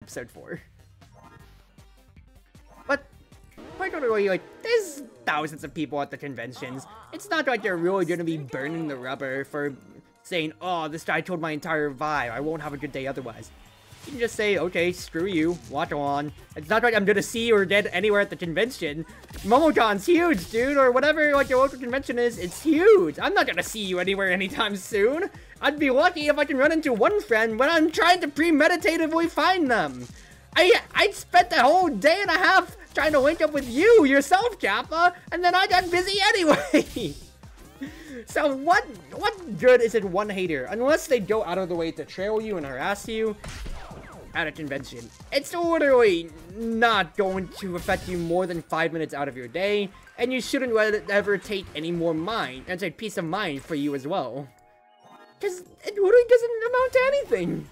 episode 4. But, particularly, like, there's thousands of people at the conventions. It's not like they're really gonna be burning the rubber for saying, oh, this guy told my entire vibe, I won't have a good day otherwise. You can just say, okay, screw you, walk on. It's not like I'm gonna see you or get anywhere at the convention. MomoCon's huge, dude, or whatever, like, your local convention is, it's huge. I'm not gonna see you anywhere anytime soon. I'd be lucky if I can run into one friend when I'm trying to premeditatively find them. I spent the whole day and a half trying to link up with you, yourself, Kappa, and then I got busy anyway. So what good is in one hater? Unless they go out of the way to trail you and harass you at a convention. It's literally not going to affect you more than 5 minutes out of your day, and you shouldn't let it ever take any more peace of mind for you as well. Because it literally doesn't amount to anything.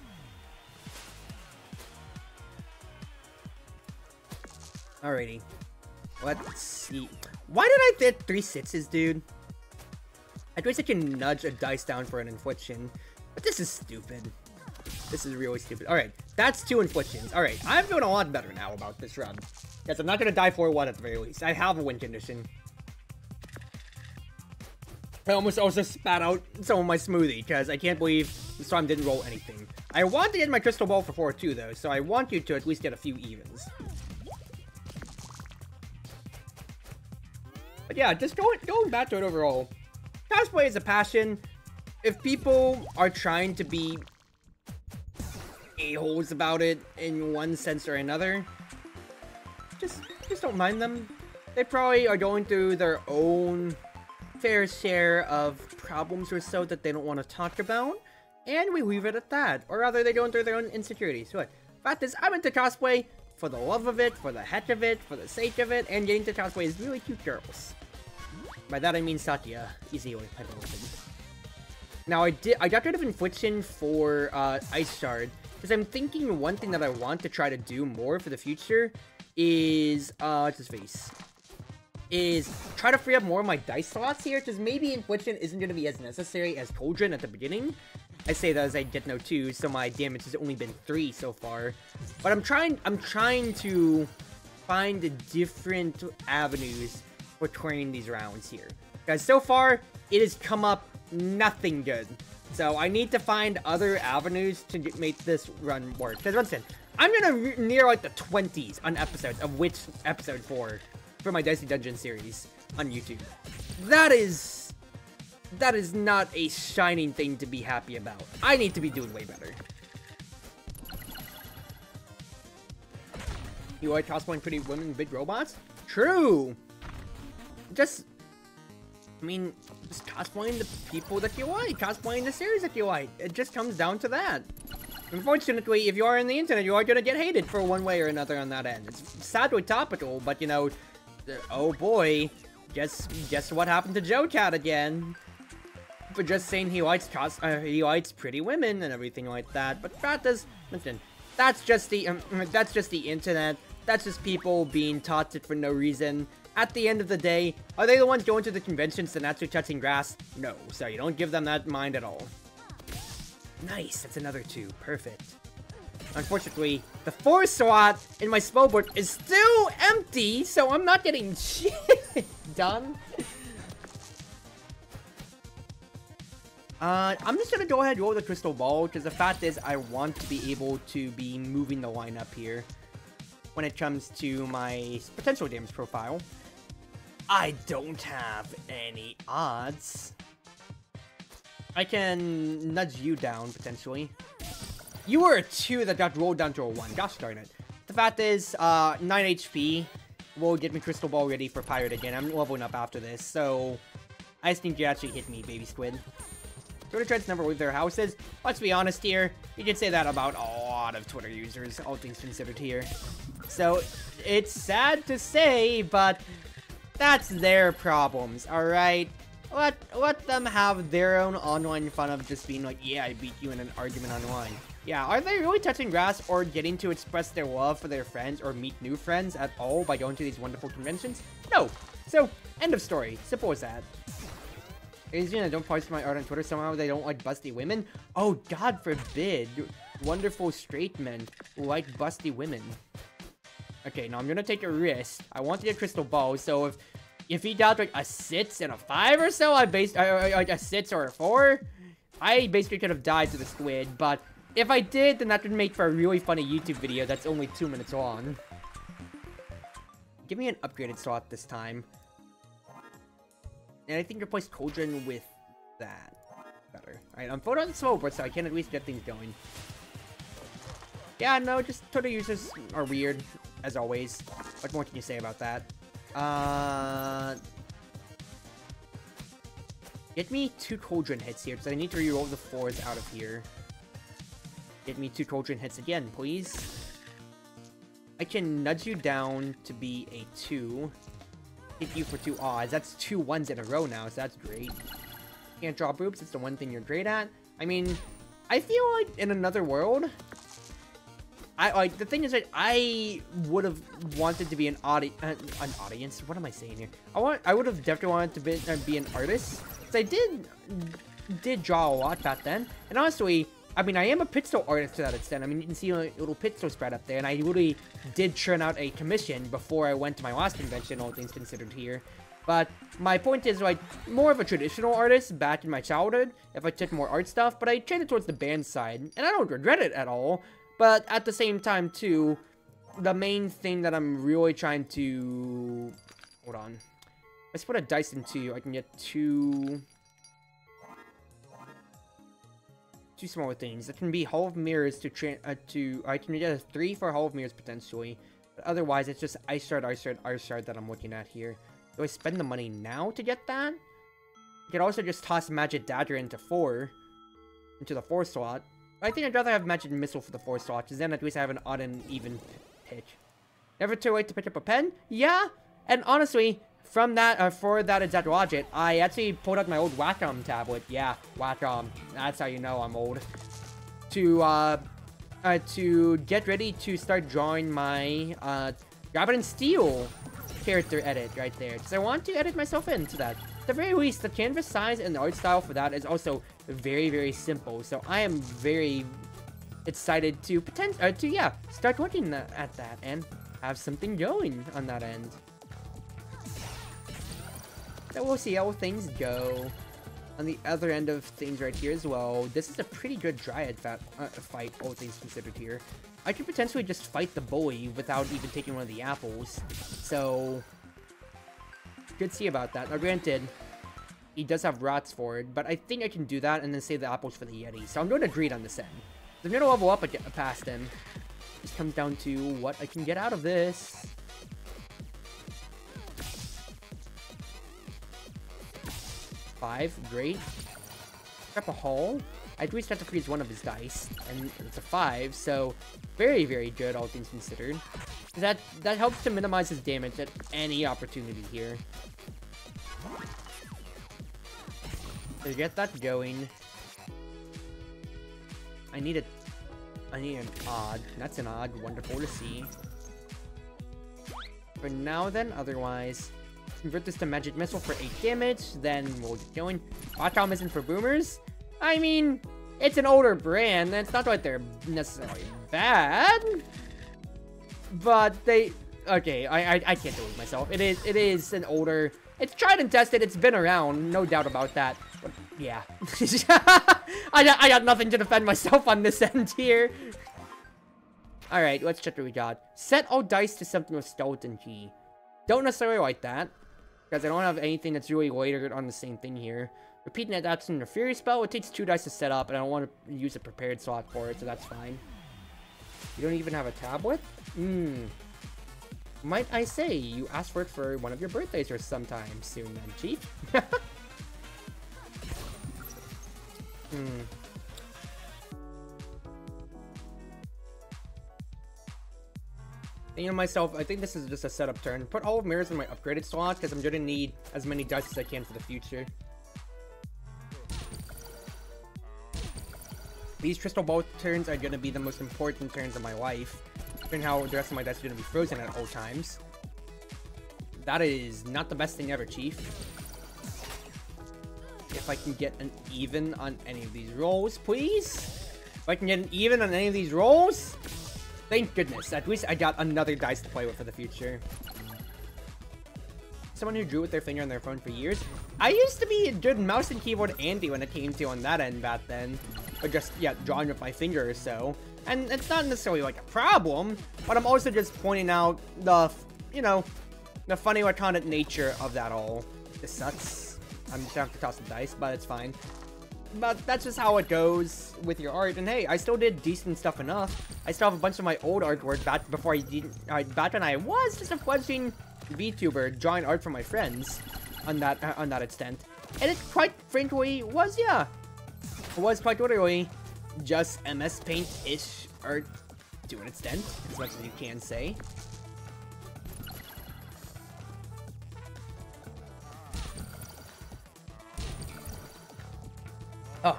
Alrighty. Let's see. Why did I get 3 sixes, dude? I wish I can nudge a dice down for an infliction, but this is stupid. This is really stupid. Alright, that's 2 inflictions. Alright, I'm feeling a lot better now about this run. Yes, I'm not gonna die for 1 at the very least. I have a win condition. I almost also spat out some of my smoothie, because I can't believe the storm didn't roll anything. I want to get my crystal ball for 4 too, though, so I want you to at least get a few evens. But yeah, just going back to it overall. Cosplay is a passion. If people are trying to be a-holes about it in one sense or another, just don't mind them. They probably are going through their own fair share of problems or so that they don't want to talk about, and we leave it at that. Or rather, they go through their own insecurities. So, fact is, I'm into cosplay for the love of it, for the heck of it, for the sake of it, and getting to cosplay is really cute girls. By that I mean Satya, easy way type of thing. Now I got rid of infliction for Ice Shard, because I'm thinking one thing that I want to try to do more for the future is what's his face? Is try to free up more of my dice slots here, because maybe infliction isn't going to be as necessary as Cauldron at the beginning. I say that as I get no 2, so my damage has only been 3 so far. But I'm trying to find different avenues for turning these rounds here. Because so far, it has come up nothing good. So I need to find other avenues to make this run work. Because once again, I'm gonna near like the 20s on episodes, of which episode 4 for my Dicey Dungeons series on YouTube. That is not a shining thing to be happy about. I need to be doing way better. You like cosplaying pretty women big robots? True! Just cosplaying the people that you like, cosplaying the series that you like. It just comes down to that. Unfortunately, if you are on the internet, you are gonna get hated for one way or another on that end. It's sadly topical, but you know, oh boy, guess what happened to Joe Cat again? For just saying he likes pretty women and everything like that. But that's just the internet. That's just people being toxic for no reason. At the end of the day, are they the ones going to the conventions and actually touching grass? No, so you don't give them that mind at all. Nice, that's another 2. Perfect. Unfortunately, the 4 slot in my spellbook is still empty, so I'm not getting shit done. I'm just gonna go ahead and roll the crystal ball, because the fact is I want to be able to be moving the lineup here when it comes to my potential damage profile. I don't have any odds. I can nudge you down, potentially. You were a 2 that got rolled down to a 1. Gosh darn it. The fact is, 9 HP will get me Crystal Ball ready for Pirate again. I'm leveling up after this, so I just think you actually hit me, baby squid. Twitter trends never leave their houses. Let's be honest here. You can say that about a lot of Twitter users, all things considered here. So, it's sad to say, but that's their problems, alright? Let them have their own online fun of just being like, yeah, I beat you in an argument online. Yeah, are they really touching grass or getting to express their love for their friends or meet new friends at all by going to these wonderful conventions? No. So, end of story. Simple as that. Asian, I don't post my art on Twitter somehow they don't like busty women? Oh, God forbid. wonderful straight men who like busty women. Okay, now I'm gonna take a risk. I want to get crystal ball, so if he got like a 6 and a 5 or so, like a 6 or a 4, I basically could have died to the squid. But if I did, then that would make for a really funny YouTube video that's only 2 minutes long. Give me an upgraded slot this time. And I think replace Cauldron with that. Better. Alright, I'm photo on slow, but so I can at least get things going. Yeah, no, just Twitter users are weird, as always. What more can you say about that? Get me 2 Cauldron hits here, because I need to reroll the 4s out of here. Get me 2 Cauldron hits again, please. I can nudge you down to be a 2. Hit you for 2 odds. That's 2 1s in a row now, so that's great. Can't draw boobs, it's the one thing you're great at. I mean, I feel like in another world, the thing is that I would have wanted to be an audience. What am I saying here? I would have definitely wanted to be an artist. Because I did draw a lot back then. And honestly, I mean, I am a pixel artist to that extent. I mean, you can see a little pixel spread up there. And I really did churn out a commission before I went to my last convention, all things considered here. But my point is, like, more of a traditional artist back in my childhood, if I took more art stuff. But I traded towards the band side. And I don't regret it at all. But at the same time, too, the main thing that I'm really trying to... Hold on. Let's put a dice in 2. I can get 2 smaller things. That can be Hall of Mirrors I can get a 3 for Hall of Mirrors, potentially. But otherwise, it's just Ice Shard that I'm looking at here. Do I spend the money now to get that? I could also just toss Magic Dagger into the 4 slot. I think I'd rather have Magic Missile for the 4 slot, because then at least I have an odd and even pitch. Never too late to pick up a pen? Yeah! And honestly, from that, for that exact logic, I actually pulled out my old Wacom tablet. Yeah, Wacom. That's how you know I'm old. To get ready to start drawing my, Rabbit and Steel character edit right there. Because I want to edit myself into that. At the very least, the canvas size and the art style for that is also very, very simple. So I am very excited to start looking at that and have something going on that end. So we'll see how things go. On the other end of things right here as well, this is a pretty good Dryad fight, all things considered here. I could potentially just fight the bully without even taking one of the apples. So, good to see about that. Now granted, he does have rots for it, but I think I can do that and then save the apples for the Yeti. So I'm going to greed on this end. I'm going to level up past him. Just comes down to what I can get out of this. Five, great. Grab a haul. I at least have to freeze one of his dice, and it's a 5, so very, very good, all things considered. That helps to minimize his damage at any opportunity here. So get that going. I need an odd. That's an odd. Wonderful to see. For now, then, otherwise, convert this to Magic Missile for 8 damage. Then we'll get going. Wacom isn't for boomers. I mean, it's an older brand, and it's not like they're necessarily bad. But they... Okay, I can't do it myself. It is an older... It's tried and tested. It's been around. No doubt about that. But, yeah. I got nothing to defend myself on this end here. Alright, let's check what we got. Set all dice to something with Skeleton Key. Don't necessarily like that, because I don't have anything that's really later on the same thing here. Repeating that action in a Fury spell, it takes 2 dice to set up, and I don't want to use a prepared slot for it, so that's fine. You don't even have a tablet? Might I say, you asked for it for one of your birthdays or sometime soon then, Chief? Thinking to myself, I think this is just a setup turn. Put all of mirrors in my upgraded slots, because I'm going to need as many dice as I can for the future. These crystal ball turns are going to be the most important turns of my life. And how the rest of my dice are going to be frozen at all times. That is not the best thing ever, Chief. If I can get an even on any of these rolls, please. If I can get an even on any of these rolls, thank goodness. At least I got another dice to play with for the future. Someone who drew with their finger on their phone for years. I used to be a good mouse and keyboard Andy when it came to on that end back then. Or just, yeah, drawing with my finger or so. And it's not necessarily like a problem, but I'm also just pointing out the, you know, the funny retarded nature of that all. This sucks. I'm just gonna have to toss the dice, but it's fine. But that's just how it goes with your art. And hey, I still did decent stuff enough. I still have a bunch of my old artwork back before I didn't, back when I was just a fledgling VTuber drawing art for my friends on that extent. And it quite frankly was, yeah, it was quite literally just MS Paint-ish art to an extent, as much as you can say. Oh,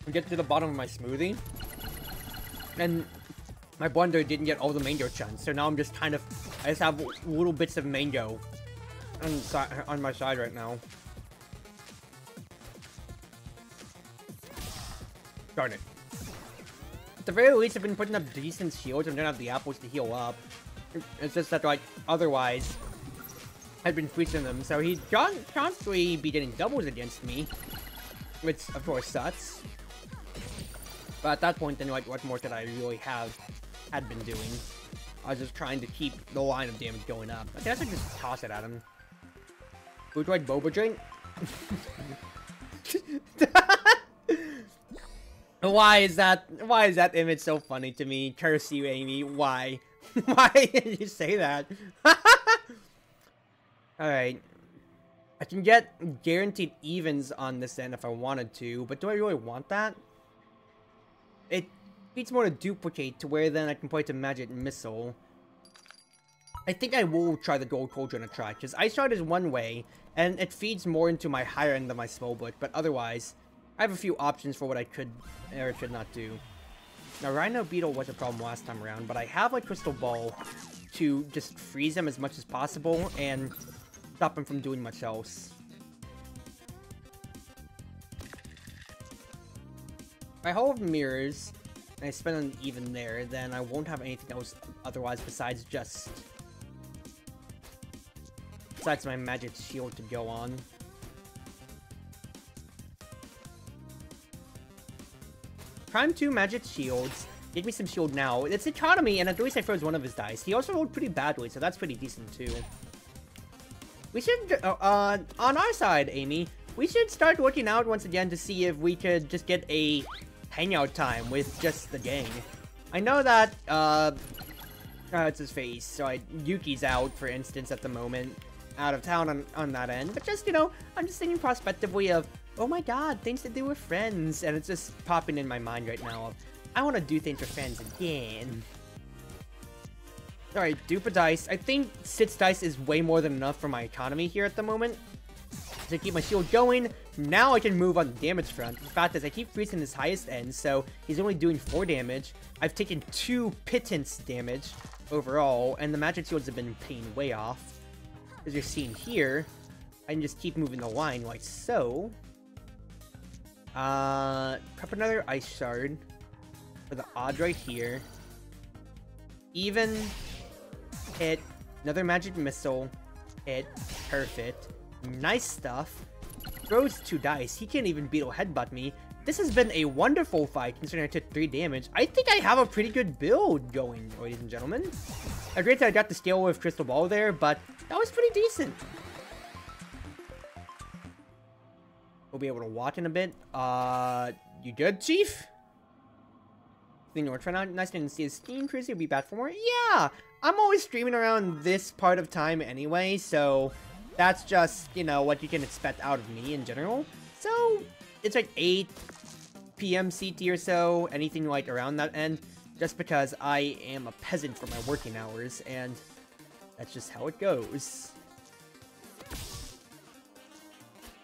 we get to the bottom of my smoothie, and my blender didn't get all the mango chunks, so now I'm just kind of, I just have little bits of mango on my side right now. Darn it. At the very least, I've been putting up decent shields. I'm gonna have the apples to heal up. It's just that, like, otherwise, I'd been freezing them. So he'd constantly be getting doubles against me, which, of course, sucks. But at that point, then, like, what more could I really had been doing? I was just trying to keep the line of damage going up. I guess I could just toss it at him. Food like boba drink? Why is that image so funny to me? Curse you, Amy. Why? Why did you say that? Alright. I can get guaranteed evens on this end if I wanted to, but do I really want that? It feeds more to duplicate to where then I can point a magic missile. I think I will try the gold cauldron a try, because Ice Shard is one way, and it feeds more into my higher end of my spellbook, but otherwise, I have a few options for what I could or could not do. Now, Rhino Beetle was a problem last time around, but I have a Crystal Ball to just freeze him as much as possible and stop him from doing much else. If I hold mirrors, and I spend an even there, then I won't have anything else otherwise besides my magic shield to go on. Prime 2 magic shields. Give me some shield now. It's economy, and at least I froze one of his dice. He also rolled pretty badly, so that's pretty decent too. We should, on our side, Amy, we should start looking out once again to see if we could just get a hangout time with just the gang. I know that, it's his face, so Yuki's out, for instance, at the moment. Out of town on that end, but just, you know, I'm just thinking prospectively of, oh my god, things to do with friends, and it's just popping in my mind right now of, I want to do things with friends again. Alright, dupe a dice. I think 6 dice is way more than enough for my economy here at the moment to keep my shield going. Now I can move on the damage front. The fact is, I keep freezing his highest end, so he's only doing 4 damage. I've taken 2 pittance damage overall, and the magic shields have been paying way off. As you're seeing here, I can just keep moving the line like so. Prep another Ice Shard for the odd right here. Even hit, another magic missile, hit, perfect, nice stuff. Throws 2 dice, he can't even beetle headbutt me. This has been a wonderful fight considering I took 3 damage. I think I have a pretty good build going, ladies and gentlemen. Great that I got the scale with Crystal Ball there, but that was pretty decent. We'll be able to walk in a bit. You good, Chief? Thing we're trying out. Nice to see his Steam Cruiser. Will be back for more. Yeah, I'm always streaming around this part of time anyway, so that's just, you know, what you can expect out of me in general. So it's like 8 PM CT or so, anything like around that end, just because I am a peasant for my working hours, and that's just how it goes.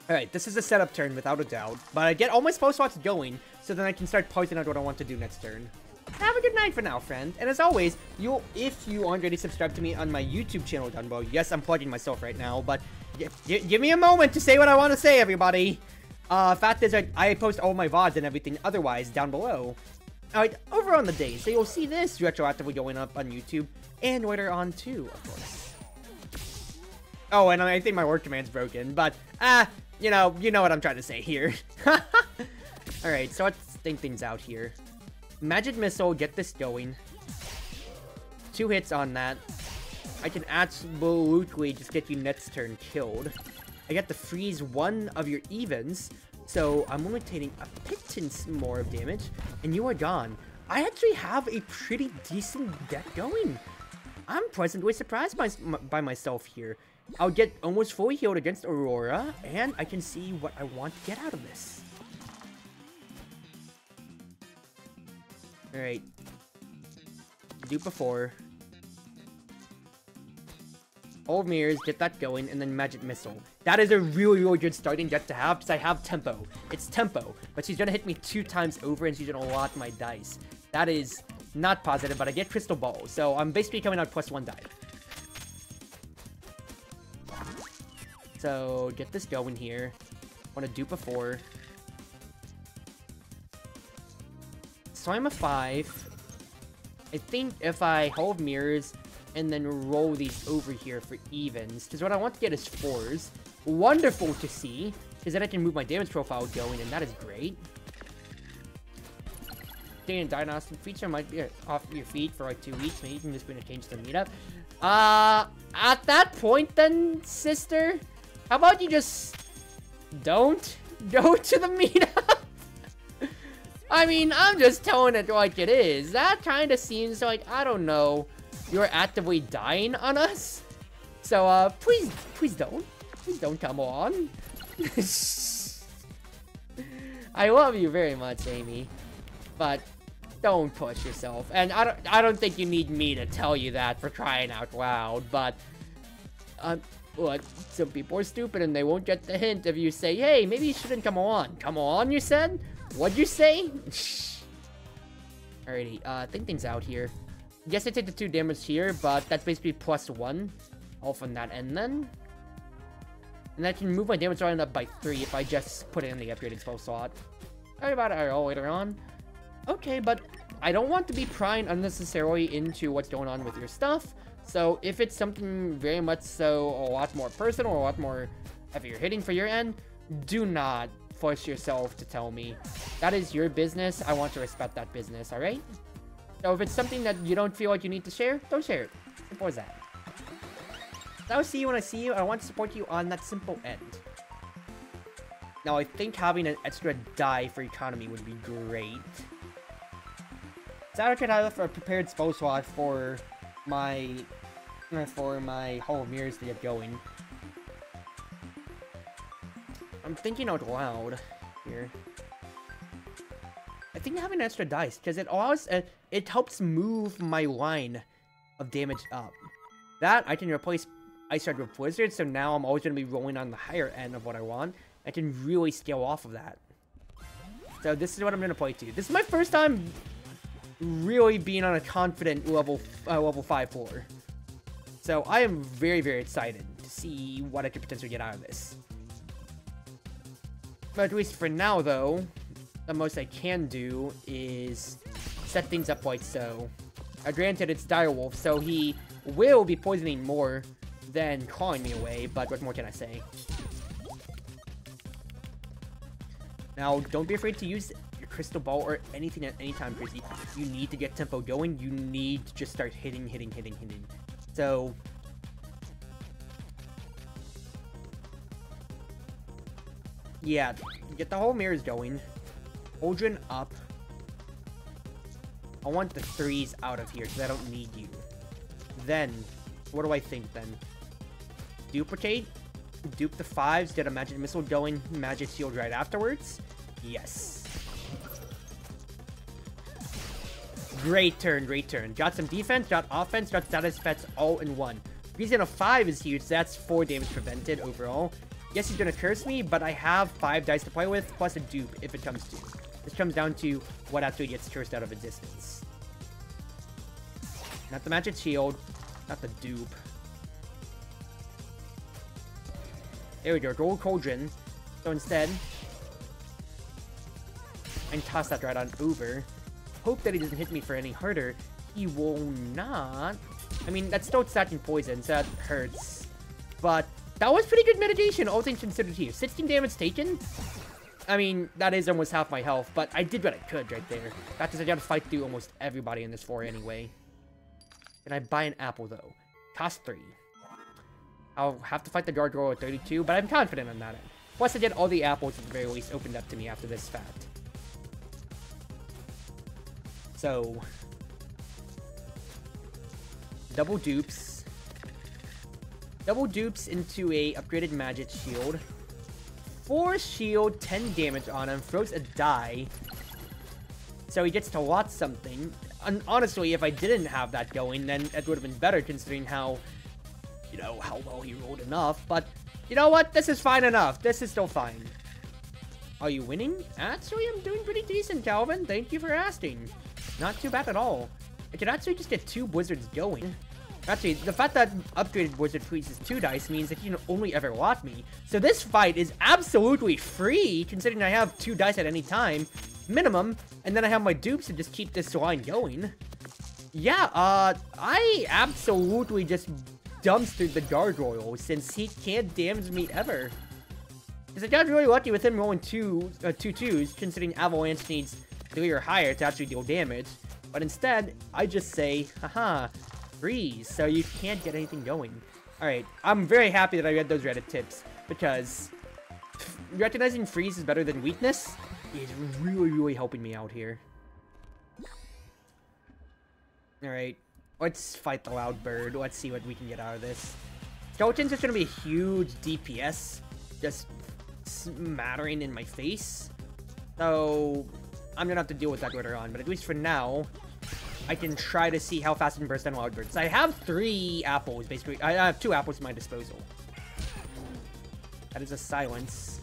Alright, this is a setup turn without a doubt, but I get all my spell slots going, so then I can start parsing out what I want to do next turn. Have a good night for now, friend, and as always, if you aren't already subscribed to me on my YouTube channel down below, yes, I'm plugging myself right now, but give me a moment to say what I want to say, everybody! Fact is, I post all my VODs and everything otherwise down below. Alright, over on the day, so you'll see this retroactively going up on YouTube, and later on too, of course. Oh, and I think my word command's broken, but, you know what I'm trying to say here. Alright, so let's think things out here. Magic Missile, get this going. 2 hits on that. I can absolutely just get you next turn killed. I get to freeze 1 of your evens, so I'm only taking a pittance more of damage, and you are gone. I actually have a pretty decent deck going. I'm pleasantly surprised by myself here. I'll get almost fully healed against Aurora, and I can see what I want to get out of this. Alright. Dupe before. All mirrors, get that going, and then Magic Missile. That is a really good starting deck to have, because I have Tempo. It's Tempo, but she's gonna hit me 2 times over, and she's gonna lock my dice. That is not positive, but I get Crystal Ball, so I'm basically coming out +1 die. So, get this going here. Want to dupe before. So I'm a 5. I think if I hold mirrors and then roll these over here for evens, because what I want to get is 4s. Wonderful to see, because then I can move my damage profile going, and that is great. Staying in Diagnostic feature might be off your feet for like 2 weeks. Maybe you can just bring a change to the meetup. At that point then, sister, how about you just don't go to the meetup? I mean, I'm just telling it like it is. That kind of seems like, I don't know, you're actively dying on us. So, please don't. Please don't come on. I love you very much, Amy. But don't push yourself. And I don't think you need me to tell you that for crying out loud. But, look, some people are stupid and they won't get the hint if you say, hey, maybe you shouldn't come on. Come on, you said? What'd you say? Alrighty, think things out here. Yes, I take the 2 damage here, but that's basically +1 off on that end then. And I can move my damage round up by 3 if I just put it in the upgraded spell slot. Sorry about it all later on. Okay, but I don't want to be prying unnecessarily into what's going on with your stuff. So if it's something very much so a lot more personal, or a lot more heavier hitting for your end, do not force yourself to tell me. That is your business. I want to respect that business, alright? So if it's something that you don't feel like you need to share, don't share it. Simple as that. I'll see you when I see you. I want to support you on that simple end. Now, I think having an extra die for economy would be great. So I could have a prepared spell slot for my Hall of Mirrors to get going. I'm thinking out loud here. I think having an extra dice, because it allows, it helps move my line of damage up. That, I can replace Ice Shard with Blizzard, so now I'm always going to be rolling on the higher end of what I want. I can really scale off of that. So this is what I'm going to play to. This is my first time really being on a confident level 5 floor. So I am very, very excited to see what I could potentially get out of this. But at least for now, though, the most I can do is set things up like so. Granted, it's Direwolf, so he will be poisoning more than clawing me away, but what more can I say? Now, don't be afraid to use your Crystal Ball or anything at any time, Chrissy. You need to get tempo going. You need to just start hitting. So, yeah, get the whole mirrors going. Aldrin up. I want the 3s out of here because I don't need you. Then, what do I think then? Duplicate. Dupe the 5s, get a Magic Missile going, Magic Shield right afterwards. Yes. Great turn, great turn. Got some defense, got offense, got status effects all in one. Reason of 5 is huge, so that's 4 damage prevented overall. Yes, he's gonna curse me, but I have 5 dice to play with, plus a dupe if it comes to. This comes down to what actually gets cursed out of existence. Not the Magic Shield, not the dupe. There we go, Gold Cauldron. So instead, and toss that right on over. Hope that he doesn't hit me for any harder. He will not. I mean, that's still stacking poison, so that hurts. But that was pretty good mitigation, all things considered here. 16 damage taken? I mean, that is almost half my health, but I did what I could right there. That is, I gotta fight through almost everybody in this floor anyway. Can I buy an apple, though? Cost 3. I'll have to fight the gargoyle at 32, but I'm confident on that end. Plus, I did all the apples at the very least opened up to me after this fact. So, double dupes. Double dupes into a upgraded magic shield. 4 shield, 10 damage on him, throws a die. So he gets to watch something. And honestly, if I didn't have that going, then it would have been better considering how, you know, how well he rolled enough. But, you know what? This is fine enough. This is still fine. Are you winning? Actually, I'm doing pretty decent, Calvin. Thank you for asking. Not too bad at all. I can actually just get 2 blizzards going. Actually, the fact that upgraded Blizzard freezes 2 dice means that he can only ever lock me. So this fight is absolutely free, considering I have 2 dice at any time, minimum, and then I have my dupes to just keep this line going. Yeah, I absolutely just dumpstered the gargoyle, since he can't damage me ever. Because I got really lucky with him rolling 2 twos, considering Avalanche needs 3 or higher to actually deal damage. But instead, I just say, haha, freeze, so you can't get anything going. Alright, I'm very happy that I read those Reddit tips, because recognizing freeze is better than weakness is really helping me out here. Alright, let's fight the loud bird. Let's see what we can get out of this. Skeleton's just gonna be a huge DPS, just smattering in my face. So, I'm gonna have to deal with that later on, but at least for now, I can try to see how fast I can burst down loud birds. I have 3 apples, basically. I have 2 apples at my disposal. That is a silence.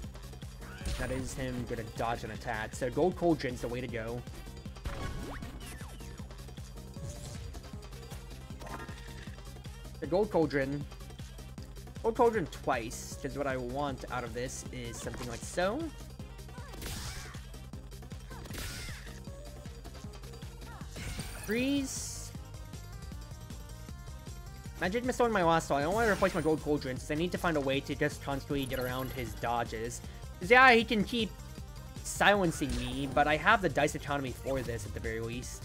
That is him gonna dodge an attack. So gold cauldron's the way to go. The gold cauldron twice, because what I want out of this is something like so. Freeze. Magic missile in my last one. I don't want to replace my gold cauldron, since I need to find a way to just constantly get around his dodges. Because yeah, he can keep silencing me, but I have the dice economy for this at the very least.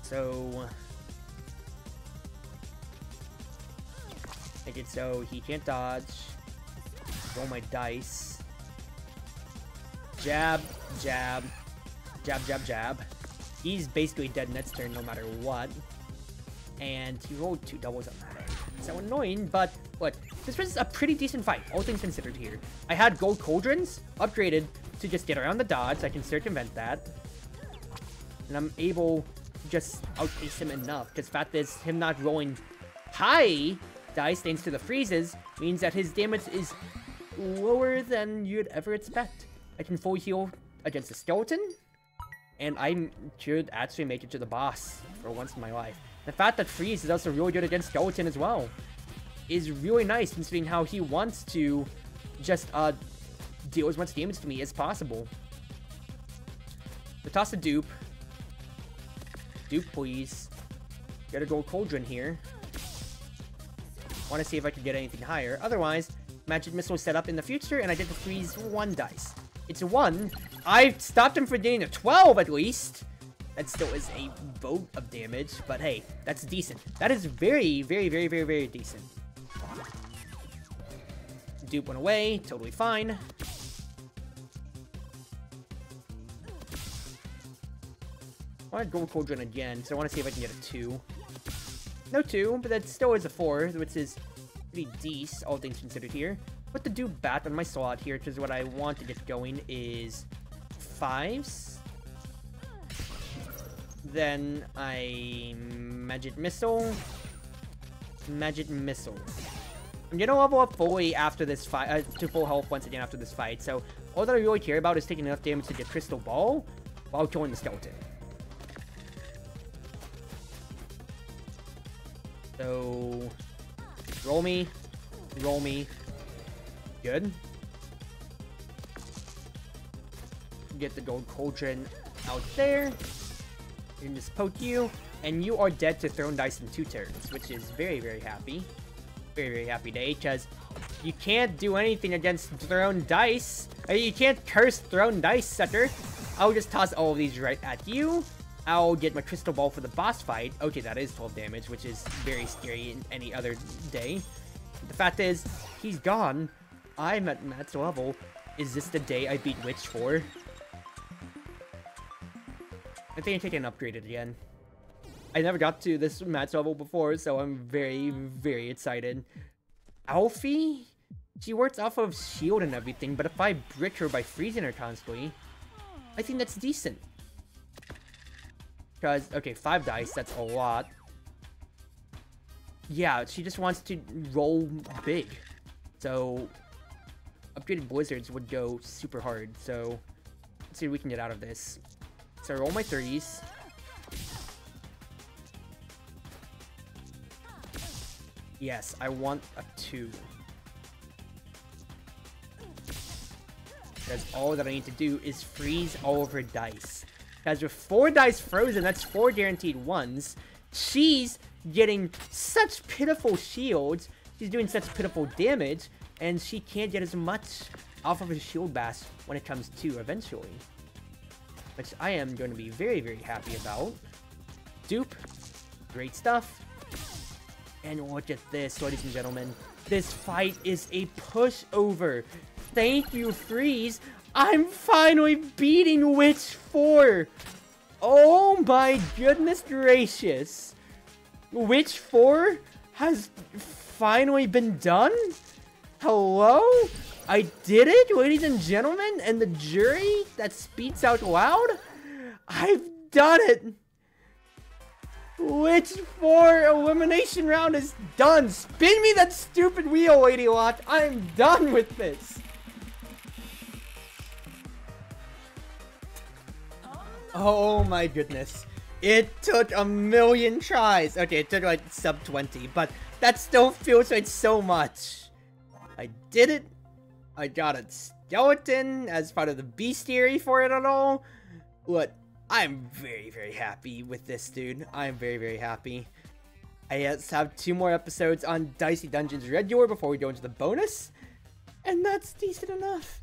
So, make it so he can't dodge. Roll my dice. Jab, jab, jab, jab, jab. He's basically dead next turn no matter what. And he rolled 2 doubles on that end. So annoying, but look, this was a pretty decent fight, all things considered here. I had gold cauldrons upgraded to just get around the dodge. I can circumvent that. And I'm able to just outpace him enough. Because the fact is, him not rolling high dice thanks to the freezes means that his damage is lower than you'd ever expect. I can full heal against the skeleton, and I should actually make it to the boss for once in my life. The fact that freeze is also really good against skeleton as well is really nice, considering how he wants to just deal as much damage to me as possible. So toss a dupe. Dupe, please. Get a gold cauldron here. Want to see if I can get anything higher. Otherwise, magic missile set up in the future, and I get to freeze 1 dice. It's a 1. I stopped him from getting a 12 at least. That still is a vote of damage, but hey, that's decent. That is very decent. Dupe went away, totally fine. I want gold cauldron again, so I want to see if I can get a 2. No 2, but that still is a 4, which is pretty decent, all things considered here. Put the dupe back on my slot here, because what I want to get going is 5s. Then I magic missile. Magic missile. I'm gonna level up fully after this fight, to full health once again after this fight. So all that I really care about is taking enough damage to get crystal ball while killing the skeleton. So roll me, roll me, Good. Get the gold cauldron out there. And just poke you. And you are dead to thrown dice in 2 turns, which is very, very happy. Very, very happy day, because you can't do anything against thrown dice. You can't curse thrown dice, sucker. I'll just toss all of these right at you. I'll get my crystal ball for the boss fight. Okay, that is 12 damage, which is very scary in any other day. The fact is, he's gone. I'm at Matt's level. Is this the day I beat Witch 4? I think I'm taking an upgrade again. I never got to this Matt's level before, so I'm very, very excited. Alfie? She works off of shield and everything, but if I brick her by freezing her constantly, I think that's decent. Because, okay, 5 dice, that's a lot. Yeah, she just wants to roll big. So, upgraded blizzards would go super hard. So, let's see what we can get out of this. So, I roll my 30s. Yes, I want a 2. Because all that I need to do is freeze all of her dice. Because with 4 dice frozen, that's 4 guaranteed 1s. She's getting such pitiful shields. She's doing such pitiful damage. And she can't get as much off of a shield bash when it comes to eventually. Which I am going to be very, very happy about. Dupe. Great stuff. And look at this, ladies and gentlemen. This fight is a pushover. Thank you, Freeze. I'm finally beating Witch 4. Oh my goodness gracious. Witch 4 has finally been done? Hello? I did it, ladies and gentlemen, and the jury that speaks out loud? I've done it. Witch 4 elimination round is done. Spin me that stupid wheel, Lady Lot. I'm done with this. Oh my goodness. It took a million tries. Okay, it took like sub 20, but that still feels like so much. I did it. I got a skeleton as part of the bestiary for it at all. What? I'm very, very happy with this, dude. I'm very, very happy. I just have 2 more episodes on Dicey Dungeons regular before we go into the bonus. And that's decent enough.